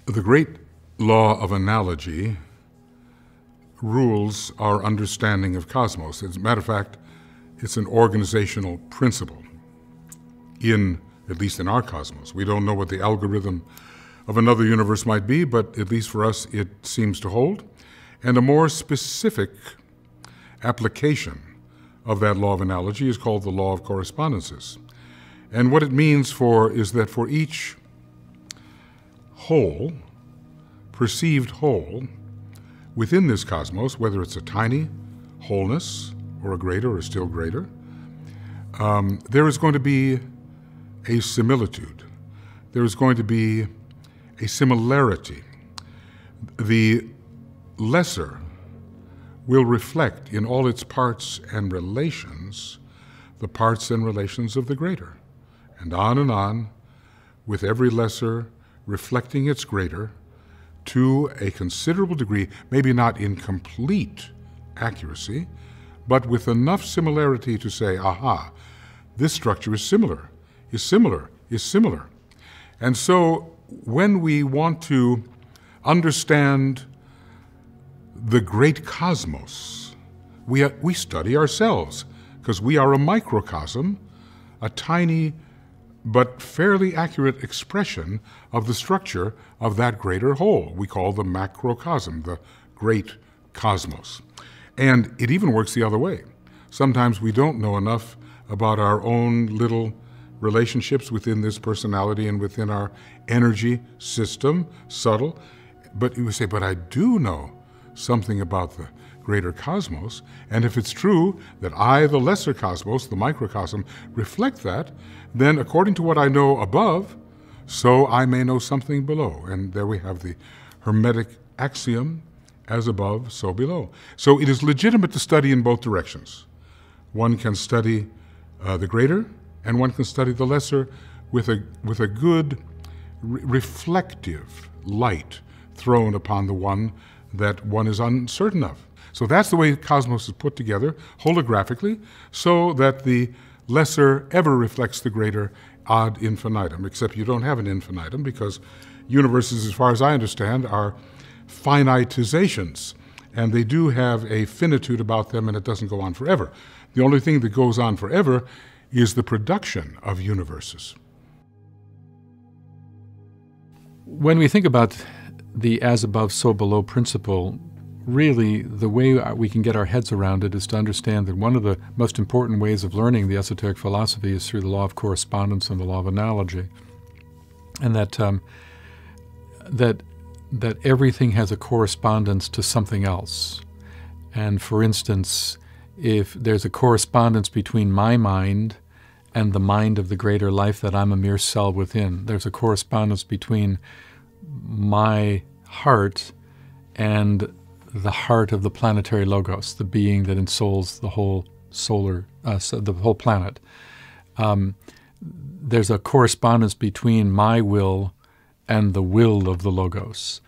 The great law of analogy rules our understanding of cosmos. As a matter of fact, it's an organizational principle at least in our cosmos. We don't know what the algorithm of another universe might be, but at least for us it seems to hold. And a more specific application of that law of analogy is called the law of correspondences. And what it means is that for each whole, perceived whole, within this cosmos, whether it's a tiny wholeness or a greater or still greater, there is going to be a similitude. There is going to be a similarity. The lesser will reflect in all its parts and relations the parts and relations of the greater. And on, with every lesser reflecting its greater to a considerable degree, maybe not in complete accuracy, but with enough similarity to say, aha, this structure is similar, is similar, is similar. And so when we want to understand the great cosmos, we study ourselves, because we are a microcosm, a tiny but fairly accurate expression of the structure of that greater whole we call the macrocosm, the great cosmos. And it even works the other way. Sometimes we don't know enough about our own little relationships within this personality and within our energy system, subtle, but you say, but I do know something about the greater cosmos, and if it's true that I, the lesser cosmos, the microcosm, reflect that, then according to what I know above, so I may know something below. And there we have the Hermetic axiom, as above, so below. So it is legitimate to study in both directions. One can study the greater, and one can study the lesser with a good reflective light thrown upon the one that one is uncertain of. So that's the way the cosmos is put together, holographically, so that the lesser ever reflects the greater ad infinitum, except you don't have an infinitum because universes, as far as I understand, are finitizations, and they do have a finitude about them, and it doesn't go on forever. The only thing that goes on forever is the production of universes. When we think about the as above, so below principle, really the way we can get our heads around it is to understand that one of the most important ways of learning the esoteric philosophy is through the law of correspondence and the law of analogy, and that everything has a correspondence to something else. And for instance, if there's a correspondence between my mind and the mind of the greater life that I'm a mere cell within, there's a correspondence between my heart and the heart of the planetary logos, the being that ensouls the whole the whole planet. There's a correspondence between my will and the will of the logos.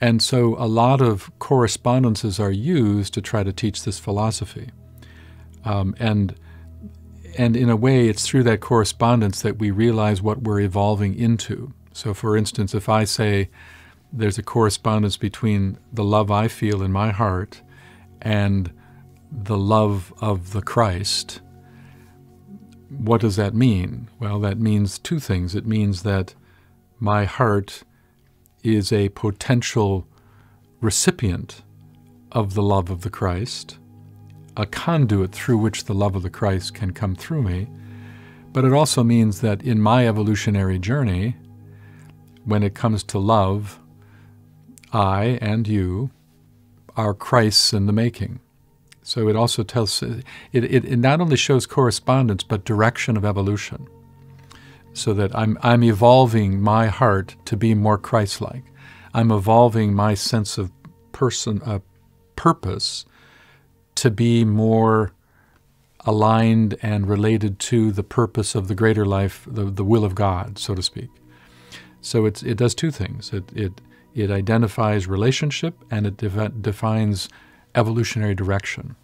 And so a lot of correspondences are used to try to teach this philosophy. And in a way, it's through that correspondence that we realize what we're evolving into. So for instance, if I say there's a correspondence between the love I feel in my heart and the love of the Christ, what does that mean? Well, that means two things. It means that my heart is a potential recipient of the love of the Christ, a conduit through which the love of the Christ can come through me. But it also means that in my evolutionary journey, when it comes to love, I and you are Christs in the making. So it also tells, it not only shows correspondence, but direction of evolution. So that I'm evolving my heart to be more Christ-like. I'm evolving my sense of purpose to be more aligned and related to the purpose of the greater life, the will of God, so to speak. So it does two things. It identifies relationship and it defines evolutionary direction.